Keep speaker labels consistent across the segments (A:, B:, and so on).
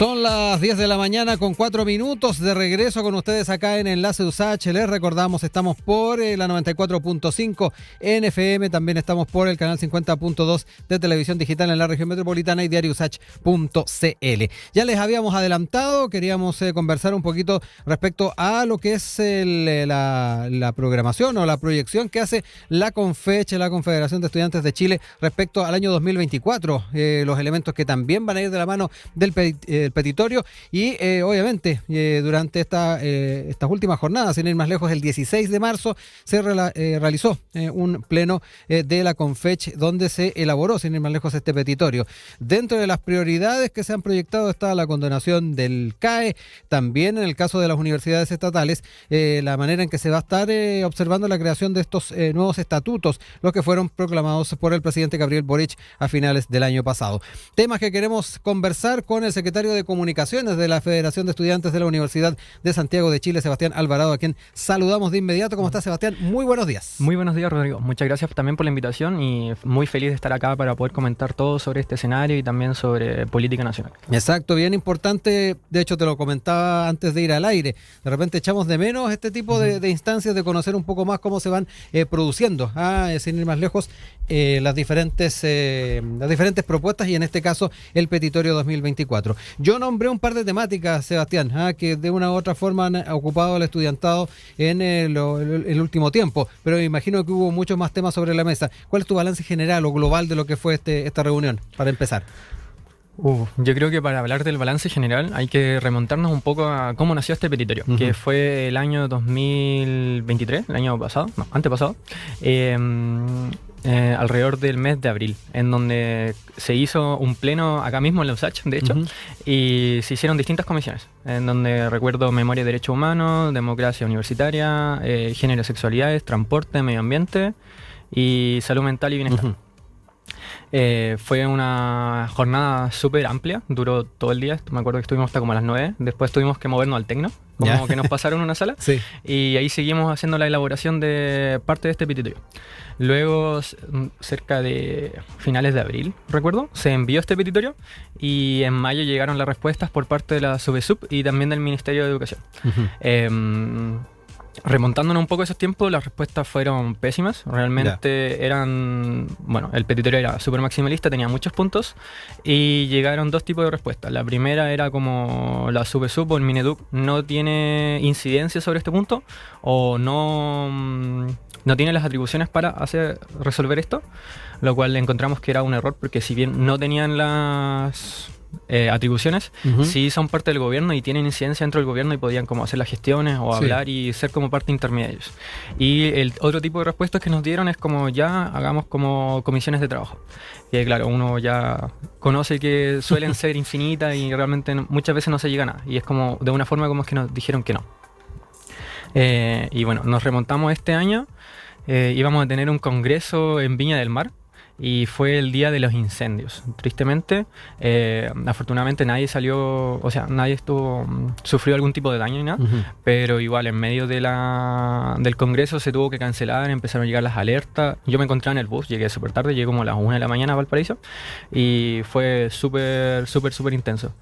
A: Son las 10 de la mañana con 4 minutos de regreso con ustedes acá en Enlace USACH. Les recordamos, estamos por la 94.5 en FM, también estamos por el canal 50.2 de televisión digital en la región metropolitana y diariousach.cl. Ya les habíamos adelantado, queríamos conversar un poquito respecto a lo que es la programación o la proyección que hace la CONFECH, la Confederación de Estudiantes de Chile, respecto al año 2024, los elementos que también van a ir de la mano del el petitorio y obviamente durante estas últimas jornadas, sin ir más lejos, el 16 de marzo se realizó un pleno de la CONFECH donde se elaboró, sin ir más lejos, este petitorio. Dentro de las prioridades que se han proyectado está la condonación del CAE, también en el caso de las universidades estatales, la manera en que se va a estar observando la creación de estos nuevos estatutos, los que fueron proclamados por el presidente Gabriel Boric a finales del año pasado. Temas que queremos conversar con el secretario de Comunicaciones de la Federación de Estudiantes de la Universidad de Santiago de Chile, Sebastián Alvarado, a quien saludamos de inmediato. ¿Cómo está, Sebastián? Muy buenos días.
B: Muy buenos días, Rodrigo. Muchas gracias también por la invitación y muy feliz de estar acá para poder comentar todo sobre este escenario y también sobre política nacional.
A: Exacto, bien importante. De hecho, te lo comentaba antes de ir al aire. De repente echamos de menos este tipo de instancias, de conocer un poco más cómo se van produciendo, sin ir más lejos, las diferentes propuestas y en este caso el petitorio 2024. Yo nombré un par de temáticas, Sebastián, que de una u otra forma han ocupado al estudiantado en el último tiempo, pero me imagino que hubo muchos más temas sobre la mesa. ¿Cuál es tu balance general o global de lo que fue esta reunión, para empezar?
B: Yo creo que para hablar del balance general hay que remontarnos un poco a cómo nació este petitorio, que fue el año 2023, el año pasado, no, antepasado, alrededor del mes de abril, en donde se hizo un pleno acá mismo en la USACH, de hecho, y se hicieron distintas comisiones, en donde recuerdo Memoria y Derechos Humanos, Democracia Universitaria, Género y Sexualidades, Transporte, Medio Ambiente y Salud Mental y Bienestar. Fue una jornada súper amplia, duró todo el día, me acuerdo que estuvimos hasta como a las 9, después tuvimos que movernos al Tecno, como que nos pasaron una sala, sí. Y ahí seguimos haciendo la elaboración de parte de este petitorio. Luego, cerca de finales de abril, recuerdo, se envió este petitorio y en mayo llegaron las respuestas por parte de la Subesub y también del Ministerio de Educación. Remontándonos un poco a esos tiempos, las respuestas fueron pésimas. Realmente eran... Bueno, el petitorio era súper maximalista, tenía muchos puntos y llegaron dos tipos de respuestas. La primera era como la Subesub o el Mineduc no tiene incidencia sobre este punto o no tiene las atribuciones para resolver esto, lo cual encontramos que era un error porque si bien no tenían las... atribuciones, sí son parte del gobierno y tienen incidencia dentro del gobierno y podían como hacer las gestiones o hablar y ser como parte intermedia de ellos. Y el otro tipo de respuestas que nos dieron es como ya hagamos como comisiones de trabajo. Que claro, uno ya conoce que suelen ser infinitas y realmente muchas veces no se llega a nada. Y es como de una forma como es que nos dijeron que no. Y bueno, nos remontamos este año, íbamos a tener un congreso en Viña del Mar. Y fue el día de los incendios. Tristemente, afortunadamente nadie sufrió algún tipo de daño ni nada, pero igual en medio del congreso se tuvo que cancelar, empezaron a llegar las alertas. Yo me encontraba en el bus, llegué súper tarde, llegué como a las 1 de la mañana a Valparaíso y fue súper intenso.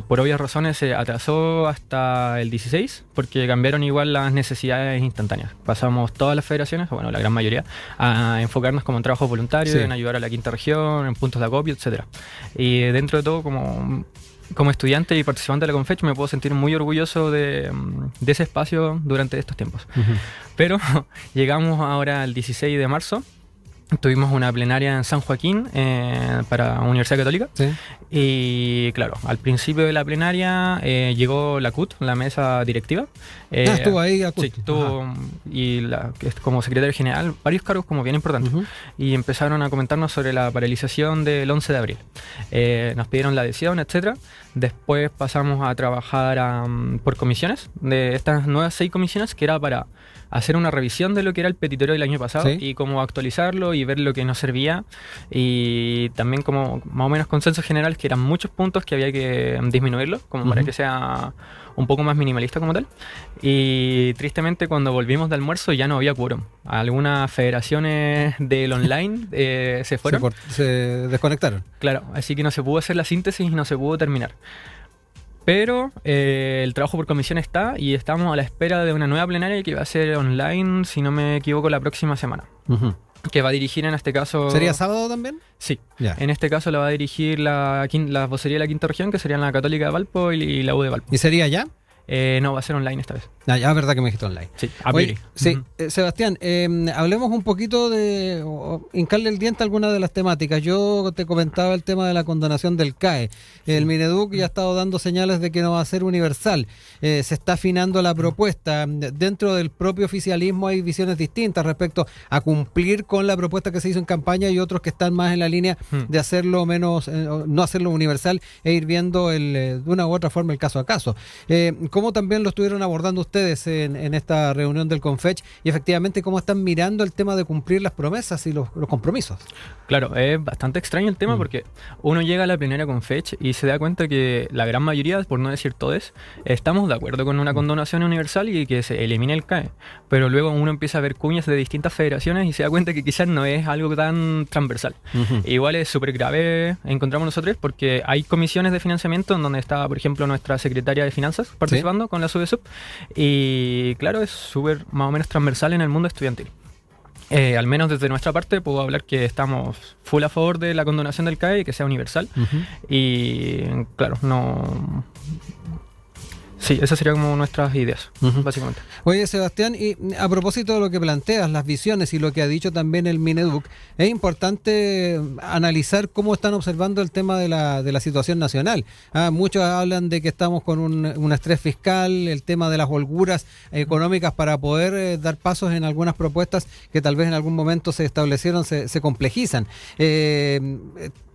B: Por obvias razones se atrasó hasta el 16 porque cambiaron igual las necesidades instantáneas. Pasamos todas las federaciones, bueno, la gran mayoría, a enfocarnos como en trabajos voluntarios, en ayudar a la quinta región, en puntos de acopio, etcétera. Y dentro de todo, como estudiante y participante de la CONFECH, me puedo sentir muy orgulloso de ese espacio durante estos tiempos. Pero llegamos ahora al 16 de marzo. Tuvimos una plenaria en San Joaquín para Universidad Católica. Sí. Y claro, al principio de la plenaria llegó la CUT, la mesa directiva.
A: Estuvo ahí la CUT.
B: Sí, estuvo, y como secretario general, varios cargos como bien importantes. Y empezaron a comentarnos sobre la paralización del 11 de abril. Nos pidieron la adhesión, etcétera. Después pasamos a trabajar por comisiones, de estas nuevas 6 comisiones, que era para hacer una revisión de lo que era el petitorio del año pasado y cómo actualizarlo y ver lo que nos servía, y también como más o menos consenso general que eran muchos puntos que había que disminuirlo, como para que sea un poco más minimalista como tal. Y tristemente cuando volvimos de almuerzo ya no había quórum. Algunas federaciones del online se fueron.
A: Se desconectaron.
B: Claro, así que no se pudo hacer la síntesis y no se pudo terminar. Pero el trabajo por comisión está, y estamos a la espera de una nueva plenaria que va a ser online, si no me equivoco, la próxima semana. Que va a dirigir en este caso...
A: ¿Sería sábado también?
B: Sí. En este caso la va a dirigir la vocería de la quinta región, que serían la Católica de Valpo y la U de Valpo.
A: ¿Y sería allá?
B: No, va a ser online esta vez.
A: Ya, verdad que me dijiste online.
B: Sí, a priori.
A: Oye, sí, Sebastián, hablemos un poquito de hincarle el diente a algunas de las temáticas. Yo te comentaba el tema de la condonación del CAE. El Mineduc ya ha estado dando señales de que no va a ser universal. Se está afinando la propuesta. Dentro del propio oficialismo hay visiones distintas respecto a cumplir con la propuesta que se hizo en campaña, y otros que están más en la línea de hacerlo menos, no hacerlo universal, e ir viendo de una u otra forma el caso a caso. ¿Cómo también lo estuvieron abordando ustedes en esta reunión del Confech, y efectivamente cómo están mirando el tema de cumplir las promesas y los compromisos?
B: Claro, es bastante extraño el tema porque uno llega a la plenaria Confech y se da cuenta que la gran mayoría, por no decir todos, estamos de acuerdo con una condonación universal y que se elimine el CAE, pero luego uno empieza a ver cuñas de distintas federaciones y se da cuenta que quizás no es algo tan transversal. Igual es súper grave, encontramos nosotros, porque hay comisiones de financiamiento en donde está, por ejemplo, nuestra secretaria de Finanzas participando con la SUDESUP, y claro, es súper más o menos transversal en el mundo estudiantil. Al menos desde nuestra parte puedo hablar que estamos full a favor de la condonación del CAE y que sea universal. Y claro, no... Sí, esas serían como nuestras ideas, básicamente.
A: Oye, Sebastián, y a propósito de lo que planteas, las visiones y lo que ha dicho también el Mineduc, es importante analizar cómo están observando el tema de la situación nacional. Muchos hablan de que estamos con un estrés fiscal, el tema de las holguras económicas para poder dar pasos en algunas propuestas que tal vez en algún momento se establecieron, se complejizan.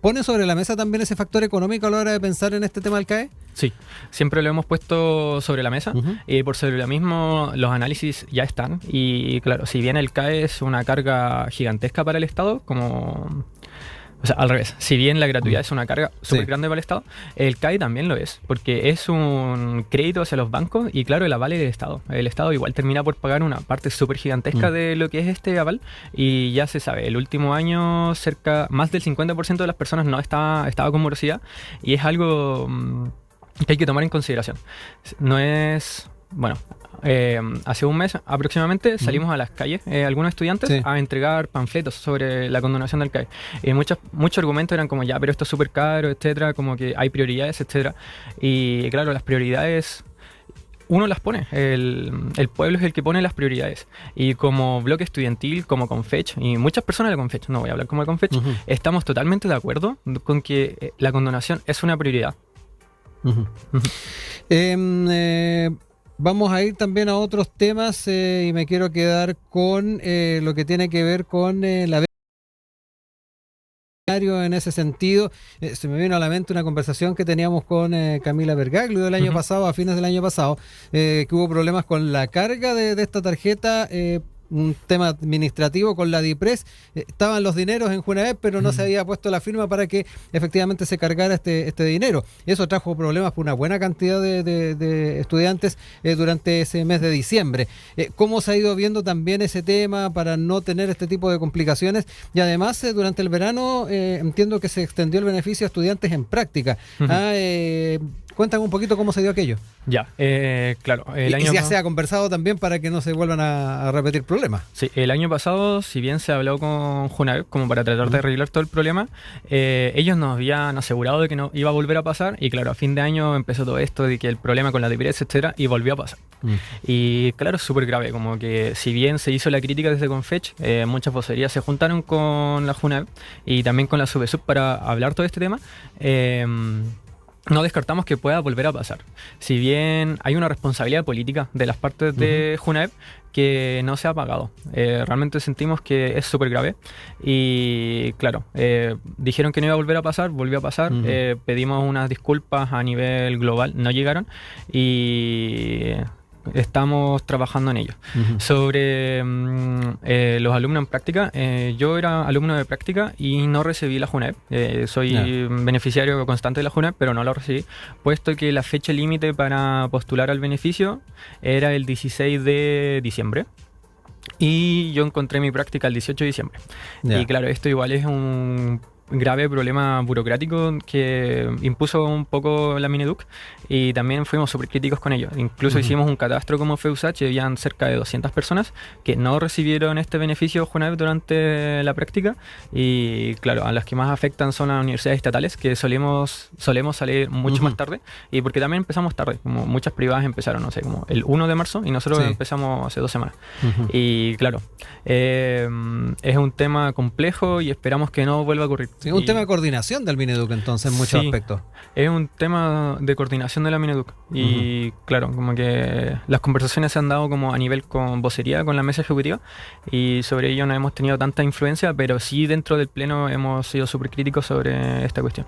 A: ¿Pone sobre la mesa también ese factor económico a la hora de pensar en este tema del CAE?
B: Sí, siempre lo hemos puesto sobre la mesa, y por sobre lo mismo los análisis ya están, y claro, si bien el CAE es una carga gigantesca para el Estado, como... O sea, al revés, si bien la gratuidad es una carga súper grande para el Estado, el CAE también lo es, porque es un crédito hacia los bancos y claro, el aval es del Estado. El Estado igual termina por pagar una parte súper gigantesca de lo que es este aval, y ya se sabe, el último año más del 50% de las personas no estaba con morosidad, y es algo que hay que tomar en consideración. No es... Bueno, hace un mes aproximadamente salimos a las calles, algunos estudiantes, a entregar panfletos sobre la condonación del CAE. Muchos argumentos eran como, ya, pero esto es súper caro, etcétera, como que hay prioridades, etcétera. Y claro, las prioridades uno las pone, el pueblo es el que pone las prioridades. Y como bloque estudiantil, como Confech, y muchas personas de Confech, no voy a hablar como de Confech, estamos totalmente de acuerdo con que la condonación es una prioridad.
A: Vamos a ir también a otros temas, y me quiero quedar con lo que tiene que ver con la en ese sentido. Se me vino a la mente una conversación que teníamos con Camila Bergaglio del año pasado, a fines del año pasado, que hubo problemas con la carga de esta tarjeta, un tema administrativo con la DIPRES. Estaban los dineros en Junaep, pero no se había puesto la firma para que efectivamente se cargara este dinero. Eso trajo problemas por una buena cantidad de estudiantes durante ese mes de diciembre. ¿Cómo se ha ido viendo también ese tema para no tener este tipo de complicaciones? Y además, durante el verano entiendo que se extendió el beneficio a estudiantes en práctica. Cuéntame un poquito cómo se dio aquello.
B: Ya, claro.
A: Y ya se ha conversado también para que no se vuelvan a repetir problemas.
B: Sí, el año pasado, si bien se habló con Junaep como para tratar de arreglar todo el problema, ellos nos habían asegurado de que no iba a volver a pasar, y claro, a fin de año empezó todo esto de que el problema con la DIPRES, etcétera, y volvió a pasar. Y claro, es súper grave, como que si bien se hizo la crítica desde Confech, muchas vocerías se juntaron con la Junaep y también con la SUBESUB para hablar todo este tema. No descartamos que pueda volver a pasar. Si bien hay una responsabilidad política de las partes de Junaep que no se ha pagado. Realmente sentimos que es súper grave. Y claro, dijeron que no iba a volver a pasar, volvió a pasar. Pedimos unas disculpas a nivel global, no llegaron. Y estamos trabajando en ello. Sobre los alumnos en práctica, yo era alumno de práctica y no recibí la JUNEP. Soy beneficiario constante de la JUNEP, pero no lo recibí, puesto que la fecha límite para postular al beneficio era el 16 de diciembre. Y yo encontré mi práctica el 18 de diciembre. Y claro, esto igual es un grave problema burocrático que impuso un poco la Mineduc, y también fuimos súper críticos con ello. Incluso hicimos un catastro como FEUSACH y habían cerca de 200 personas que no recibieron este beneficio JUNEP durante la práctica, y claro, a las que más afectan son las universidades estatales, que solemos salir mucho más tarde, y porque también empezamos tarde, como muchas privadas empezaron, no sé, como el 1 de marzo, y nosotros empezamos hace 2 semanas. Y claro, es un tema complejo y esperamos que no vuelva a ocurrir.
A: Sí, un tema de coordinación del Mineduc, entonces, en muchos aspectos.
B: Es un tema de coordinación de la Mineduc. Y claro, como que las conversaciones se han dado como a nivel con vocería, con la mesa ejecutiva, y sobre ello no hemos tenido tanta influencia, pero sí dentro del pleno hemos sido súper críticos sobre esta cuestión.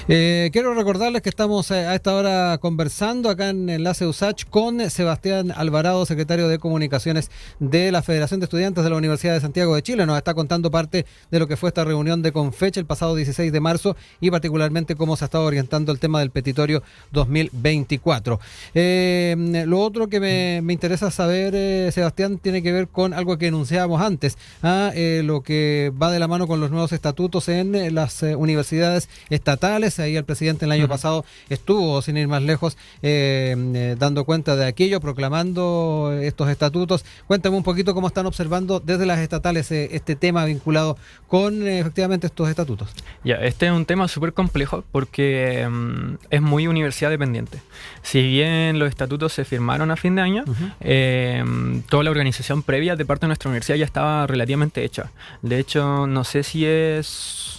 A: Quiero recordarles que estamos a esta hora conversando acá en Enlace USACH con Sebastián Alvarado, secretario de Comunicaciones de la Federación de Estudiantes de la Universidad de Santiago de Chile. Nos está contando parte de lo que fue esta reunión de Confeche el pasado 16 de marzo y particularmente cómo se ha estado orientando el tema del petitorio 2024. Lo otro que me interesa saber, Sebastián, tiene que ver con algo que enunciábamos antes, lo que va de la mano con los nuevos estatutos en las universidades estatales. Ahí el presidente el año pasado estuvo, sin ir más lejos, dando cuenta de aquello, proclamando estos estatutos. Cuéntame un poquito cómo están observando desde las estatales este tema vinculado con efectivamente estos estatutos.
B: Ya, este es un tema súper complejo porque es muy universidad dependiente. Si bien los estatutos se firmaron a fin de año, toda la organización previa de parte de nuestra universidad ya estaba relativamente hecha. De hecho, no sé si es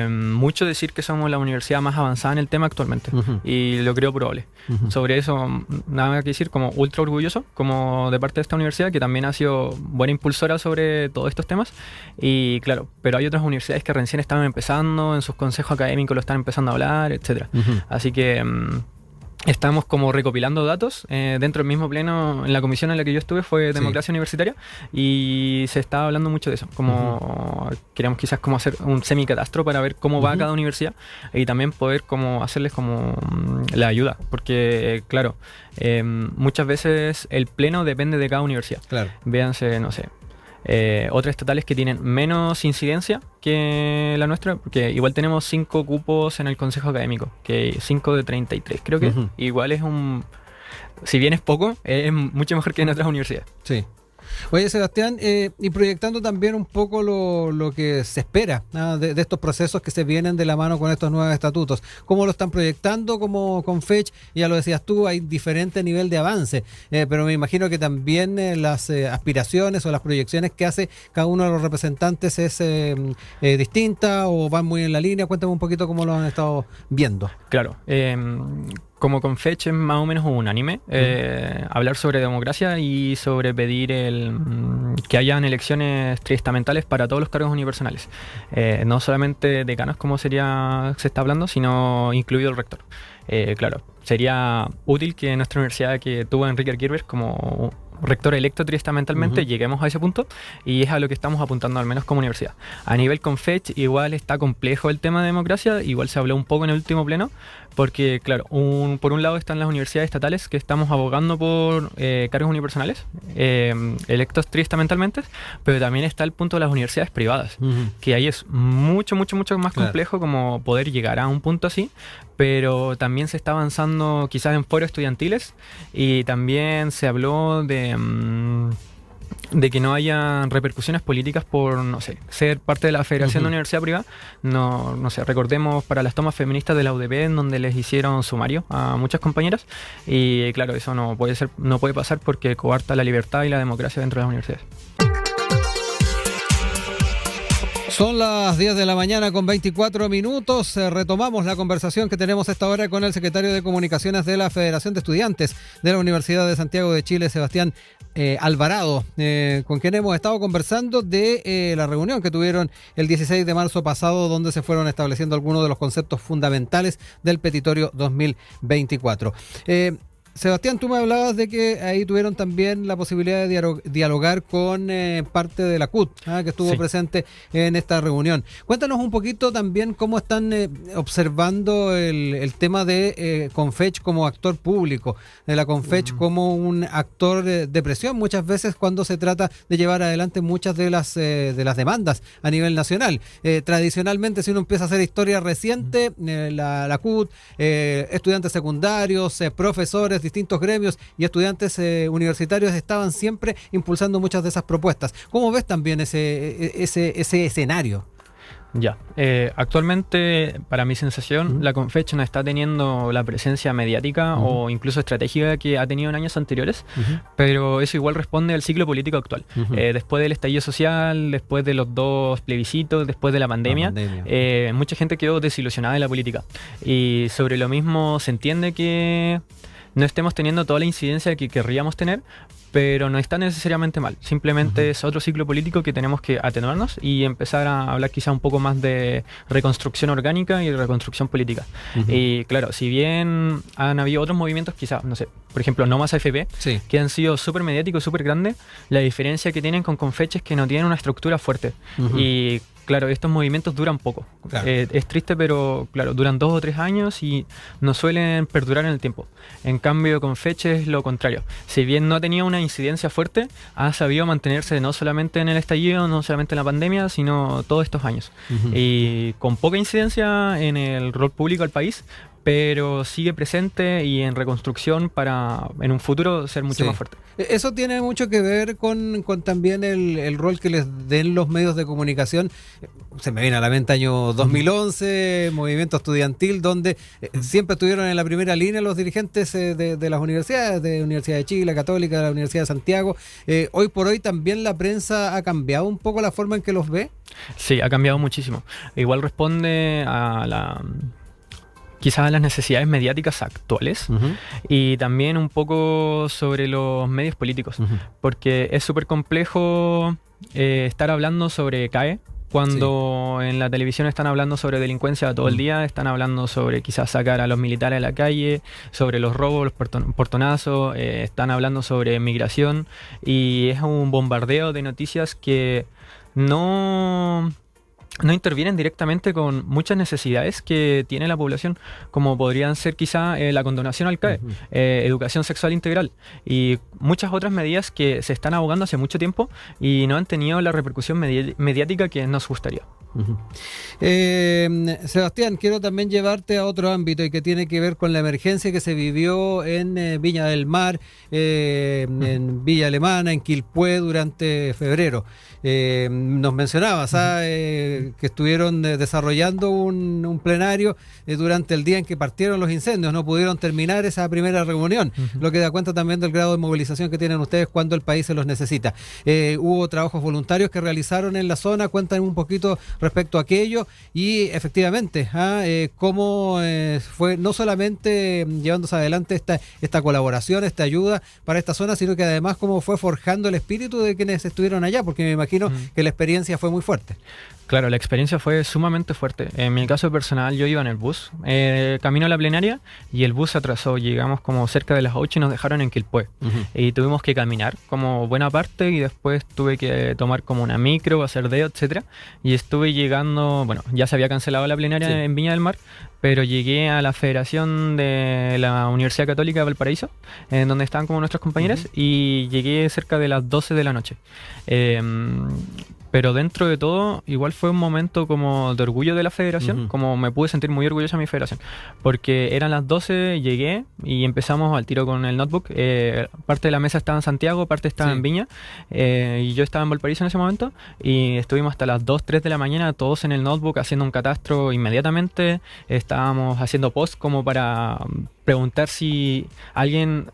B: mucho decir que somos la universidad más avanzada en el tema actualmente, y lo creo probable. Sobre eso, nada que decir, como ultra orgulloso como de parte de esta universidad, que también ha sido buena impulsora sobre todos estos temas. Y claro, pero hay otras universidades que recién estaban empezando, en sus consejos académicos lo están empezando a hablar, etcétera. Así que estamos como recopilando datos dentro del mismo pleno. En la comisión en la que yo estuve fue democracia universitaria, y se estaba hablando mucho de eso, como queríamos quizás como hacer un semicatastro para ver cómo va cada universidad, y también poder como hacerles como la ayuda, porque claro, muchas veces el pleno depende de cada universidad. Véanse, no sé, otras estatales que tienen menos incidencia que la nuestra, porque igual tenemos 5 cupos en el consejo académico, que 5 de 33 creo que igual es si bien es poco, es mucho mejor que en otras universidades.
A: Sí. Oye, Sebastián, y proyectando también un poco lo que se espera de estos procesos que se vienen de la mano con estos nuevos estatutos. ¿Cómo lo están proyectando como Confech? Ya lo decías tú, hay diferente nivel de avance, pero me imagino que también las aspiraciones o las proyecciones que hace cada uno de los representantes es distinta o van muy en la línea. Cuéntame un poquito cómo lo han estado viendo.
B: Claro, como Confech es más o menos unánime hablar sobre democracia y sobre pedir que hayan elecciones triestamentales para todos los cargos unipersonales, no solamente decanos como se está hablando, sino incluido el rector. Claro, sería útil que nuestra universidad, que tuvo a Enrique Kirber como rector electo triestamentalmente, lleguemos a ese punto, y es a lo que estamos apuntando al menos como universidad. A nivel Confech igual está complejo el tema de democracia, igual se habló un poco en el último pleno, porque claro, por un lado están las universidades estatales que estamos abogando por cargos unipersonales electos triestamentalmente, pero también está el punto de las universidades privadas, que ahí es mucho más complejo como poder llegar a un punto así, pero también se está avanzando quizás en foros estudiantiles, y también se habló de que no haya repercusiones políticas por, no sé, ser parte de la Federación de Universidad Privada. No sé, recordemos para las tomas feministas de la UDP, en donde les hicieron sumario a muchas compañeras, y claro, eso no puede pasar porque coarta la libertad y la democracia dentro de las universidades.
A: Son las 10 de la mañana con 24 minutos. Retomamos la conversación que tenemos a esta hora con el secretario de Comunicaciones de la Federación de Estudiantes de la Universidad de Santiago de Chile, Sebastián Alvarado, con quien hemos estado conversando de la reunión que tuvieron el 16 de marzo pasado, donde se fueron estableciendo algunos de los conceptos fundamentales del petitorio 2024. Sebastián, tú me hablabas de que ahí tuvieron también la posibilidad de dialogar con parte de la CUT, que estuvo presente en esta reunión. Cuéntanos un poquito también cómo están observando el tema de Confech como actor público, de la Confech como un actor de presión muchas veces cuando se trata de llevar adelante muchas de las demandas a nivel nacional. Tradicionalmente, si uno empieza a hacer historia reciente, la CUT, estudiantes secundarios, profesores, distintos gremios y estudiantes universitarios estaban siempre impulsando muchas de esas propuestas. ¿Cómo ves también ese escenario?
B: Ya, actualmente, para mi sensación, la Confech no está teniendo la presencia mediática o incluso estratégica que ha tenido en años anteriores, pero eso igual responde al ciclo político actual. Después del estallido social, después de los 2 plebiscitos, después de la pandemia. Mucha gente quedó desilusionada de la política. Y sobre lo mismo se entiende que no estemos teniendo toda la incidencia que querríamos tener, pero no está necesariamente mal. Simplemente es otro ciclo político que tenemos que atenuarnos y empezar a hablar quizá un poco más de reconstrucción orgánica y reconstrucción política. Y claro, si bien han habido otros movimientos, quizá, no sé, por ejemplo, No Más AFP, que han sido súper mediáticos, súper grandes, la diferencia que tienen con Confech es que no tienen una estructura fuerte. Y claro, estos movimientos duran poco. Claro. Es triste, pero claro, duran 2 o 3 años y no suelen perdurar en el tiempo. En cambio, Confech es lo contrario. Si bien no ha tenido una incidencia fuerte, ha sabido mantenerse no solamente en el estallido, no solamente en la pandemia, sino todos estos años. Y con poca incidencia en el rol público del país, pero sigue presente y en reconstrucción para en un futuro ser mucho más fuerte.
A: Eso tiene mucho que ver con también el rol que les den los medios de comunicación. Se me viene a la mente año 2011, movimiento estudiantil, donde siempre estuvieron en la primera línea los dirigentes de las universidades, de la Universidad de Chile, Católica, de la Universidad de Santiago. Hoy por hoy también la prensa ha cambiado un poco la forma en que los ve.
B: Sí, ha cambiado muchísimo. Igual responde a quizás a las necesidades mediáticas actuales y también un poco sobre los medios políticos, porque es súper complejo estar hablando sobre CAE cuando en la televisión están hablando sobre delincuencia todo el día, están hablando sobre quizás sacar a los militares a la calle, sobre los robos, los portonazos, están hablando sobre migración y es un bombardeo de noticias que no intervienen directamente con muchas necesidades que tiene la población, como podrían ser quizá la condonación al CAE, educación sexual integral y muchas otras medidas que se están abogando hace mucho tiempo y no han tenido la repercusión mediática que nos gustaría.
A: Sebastián, quiero también llevarte a otro ámbito y que tiene que ver con la emergencia que se vivió en Viña del Mar, en Villa Alemana, en Quilpué durante febrero. Nos mencionabas que estuvieron desarrollando un plenario durante el día en que partieron los incendios, no pudieron terminar esa primera reunión, lo que da cuenta también del grado de movilización que tienen ustedes cuando el país se los necesita. Hubo trabajos voluntarios que realizaron en la zona, cuéntanos un poquito respecto a aquello y efectivamente cómo fue no solamente llevándose adelante esta colaboración, esta ayuda para esta zona, sino que además cómo fue forjando el espíritu de quienes estuvieron allá, porque me imagino que la experiencia fue muy fuerte.
B: Claro, la experiencia fue sumamente fuerte. En mi caso personal, yo iba en el bus, camino a la plenaria y el bus se atrasó. Llegamos como cerca de las 8 y nos dejaron en Quilpué. Y tuvimos que caminar como buena parte y después tuve que tomar como una micro, hacer dedo, etcétera. Y estuve llegando, bueno, ya se había cancelado la plenaria en Viña del Mar, pero llegué a la Federación de la Universidad Católica de Valparaíso, en donde estaban como nuestras compañeras, y llegué cerca de las 12 de la noche. Pero dentro de todo, igual fue un momento como de orgullo de la federación, como me pude sentir muy orgulloso de mi federación, porque eran las 12, llegué y empezamos al tiro con el notebook. Parte de la mesa estaba en Santiago, parte estaba en Viña, y yo estaba en Valparaíso en ese momento, y estuvimos hasta las 2, 3 de la mañana todos en el notebook haciendo un catastro inmediatamente. Estábamos haciendo post como para preguntar si alguien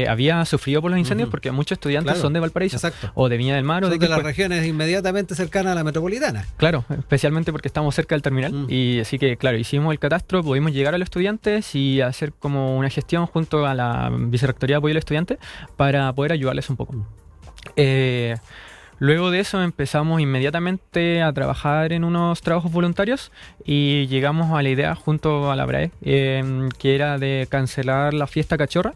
B: había sufrido por los incendios, porque muchos estudiantes son de Valparaíso o de Viña del Mar o
A: de las regiones inmediatamente cercanas a la metropolitana.
B: Claro, especialmente porque estamos cerca del terminal y así que claro, hicimos el catastro, pudimos llegar a los estudiantes y hacer como una gestión junto a la Vicerrectoría de Apoyo al Estudiante para poder ayudarles un poco. Luego de eso empezamos inmediatamente a trabajar en unos trabajos voluntarios y llegamos a la idea junto a la BRAE, que era de cancelar la fiesta cachorra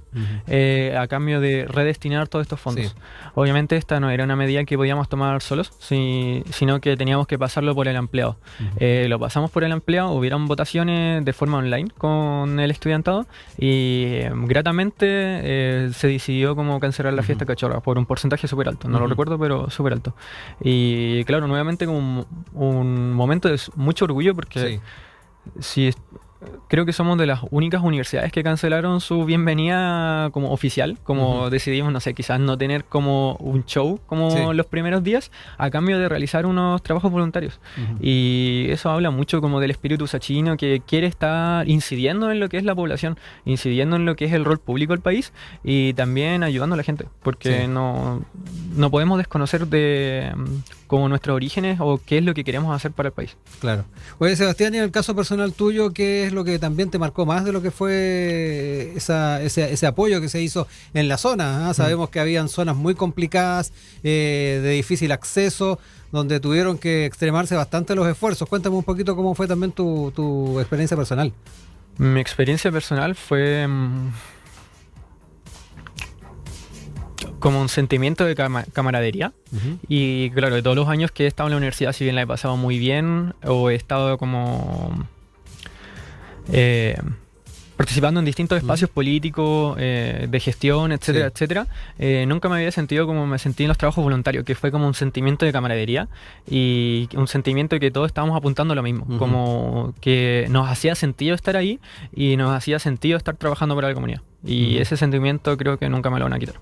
B: a cambio de redestinar todos estos fondos.
A: Sí.
B: Obviamente esta no era una medida que podíamos tomar solos, sino que teníamos que pasarlo por el empleado. Lo pasamos por el empleado, hubieron votaciones de forma online con el estudiantado y gratamente se decidió como cancelar la fiesta cachorra por un porcentaje súper alto. No lo recuerdo, pero súper alto. Y claro, nuevamente como un momento de mucho orgullo porque creo que somos de las únicas universidades que cancelaron su bienvenida como oficial, como decidimos, no sé, quizás no tener como un show como los primeros días, a cambio de realizar unos trabajos voluntarios. Y eso habla mucho como del espíritu usachino que quiere estar incidiendo en lo que es la población, incidiendo en lo que es el rol público del país y también ayudando a la gente, porque no podemos desconocer de como nuestros orígenes o qué es lo que queremos hacer para el país.
A: Claro. Oye, Sebastián, y en el caso personal tuyo, ¿qué es lo que también te marcó más de lo que fue ese apoyo que se hizo en la zona? Sabemos que habían zonas muy complicadas, de difícil acceso, donde tuvieron que extremarse bastante los esfuerzos. Cuéntame un poquito cómo fue también tu experiencia personal.
B: Mi experiencia personal fue como un sentimiento de camaradería. Y claro, de todos los años que he estado en la universidad, si bien la he pasado muy bien o he estado como participando en distintos espacios políticos, de gestión, etcétera, etcétera, nunca me había sentido como me sentí en los trabajos voluntarios, que fue como un sentimiento de camaradería y un sentimiento de que todos estábamos apuntando a lo mismo, como que nos hacía sentido estar ahí y nos hacía sentido estar trabajando para la comunidad. Y ese sentimiento creo que nunca me lo van a quitar.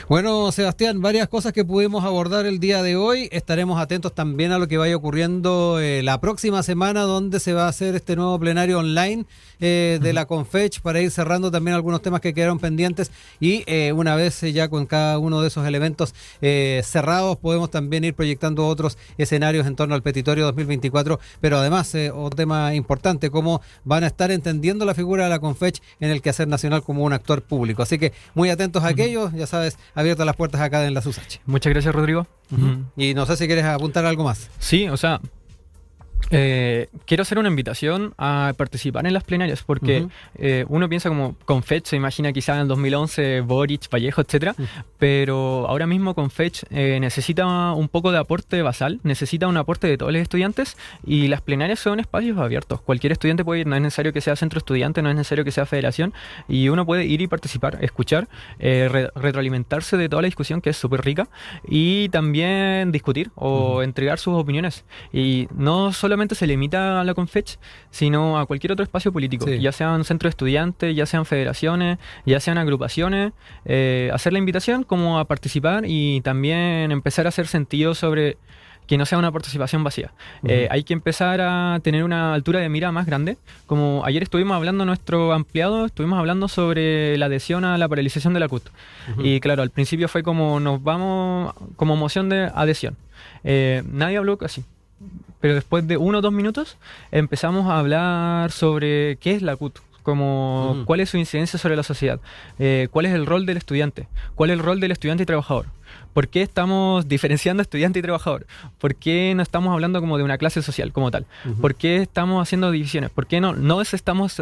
A: Bueno, Sebastián, varias cosas que pudimos abordar el día de hoy. Estaremos atentos también a lo que vaya ocurriendo la próxima semana, donde se va a hacer este nuevo plenario online de la Confech, para ir cerrando también algunos temas que quedaron pendientes y una vez ya con cada uno de esos elementos cerrados, podemos también ir proyectando otros escenarios en torno al petitorio 2024, pero además otro tema importante, cómo van a estar entendiendo la figura de la Confech en el quehacer nacional como un actor público. Así que muy atentos a aquello. Ya sabes, abiertas las puertas acá en la SUSACH.
B: Muchas gracias, Rodrigo.
A: Y no sé si quieres apuntar algo más.
B: Sí, o sea, quiero hacer una invitación a participar en las plenarias, porque uno piensa como Confech, se imagina quizás en el 2011 Boric, Vallejo, etcétera, pero ahora mismo Confech necesita un poco de aporte basal, necesita un aporte de todos los estudiantes, y las plenarias son espacios abiertos. Cualquier estudiante puede ir, no es necesario que sea centro estudiante, no es necesario que sea federación, y uno puede ir y participar, escuchar, retroalimentarse de toda la discusión, que es súper rica, y también discutir o entregar sus opiniones. Y no solamente se limita a la Confech, sino a cualquier otro espacio político, ya sean centros de estudiantes, ya sean federaciones, ya sean agrupaciones, hacer la invitación como a participar y también empezar a hacer sentido sobre que no sea una participación vacía. Hay que empezar a tener una altura de mira más grande. Como ayer estuvimos hablando nuestro ampliado, estuvimos hablando sobre la adhesión a la paralización de la CUT. Y claro, al principio fue como nos vamos como moción de adhesión. Nadie habló así. Pero después de 1 o 2 minutos empezamos a hablar sobre qué es la CUT, como cuál es su incidencia sobre la sociedad, cuál es el rol del estudiante, cuál es el rol del estudiante y trabajador, por qué estamos diferenciando estudiante y trabajador, por qué no estamos hablando como de una clase social como tal, por qué estamos haciendo divisiones, por qué no estamos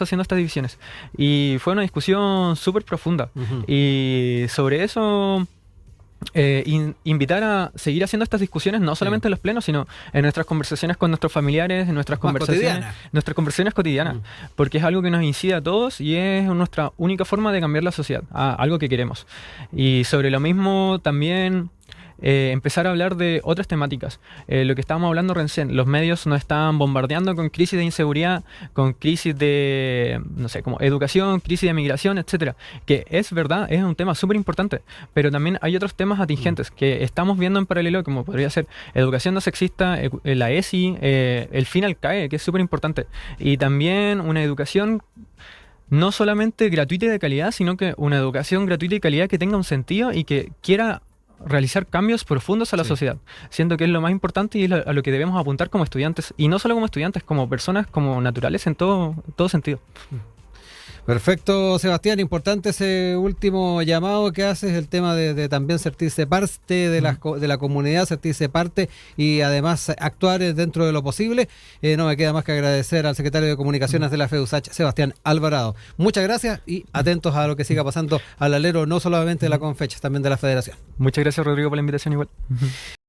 B: haciendo estas divisiones. Y fue una discusión súper profunda. Y sobre eso invitar a seguir haciendo estas discusiones, no solamente en los plenos, sino en nuestras conversaciones con nuestros familiares, en nuestras conversaciones cotidianas, porque es algo que nos incide a todos y es nuestra única forma de cambiar la sociedad, a algo que queremos. Y sobre lo mismo también empezar a hablar de otras temáticas. Lo que estábamos hablando recién, los medios nos están bombardeando con crisis de inseguridad, con crisis de, no sé, como educación, crisis de migración, etcétera, que es verdad, es un tema súper importante, pero también hay otros temas atingentes que estamos viendo en paralelo, como podría ser educación no sexista, la ESI, el fin al CAE, que es súper importante, y también una educación no solamente gratuita y de calidad, sino que una educación gratuita y de calidad que tenga un sentido y que quiera realizar cambios profundos a la sociedad. Siento que es lo más importante y es a lo que debemos apuntar como estudiantes, y no solo como estudiantes, como personas, como naturales en todo sentido.
A: Perfecto, Sebastián. Importante ese último llamado que haces, el tema de también sentirse parte de la comunidad, sentirse parte y además actuar dentro de lo posible. No me queda más que agradecer al secretario de Comunicaciones de la FEUSACH, Sebastián Alvarado. Muchas gracias y atentos a lo que siga pasando al alero, no solamente de la Confecha, también de la Federación.
B: Muchas gracias, Rodrigo, por la invitación igual.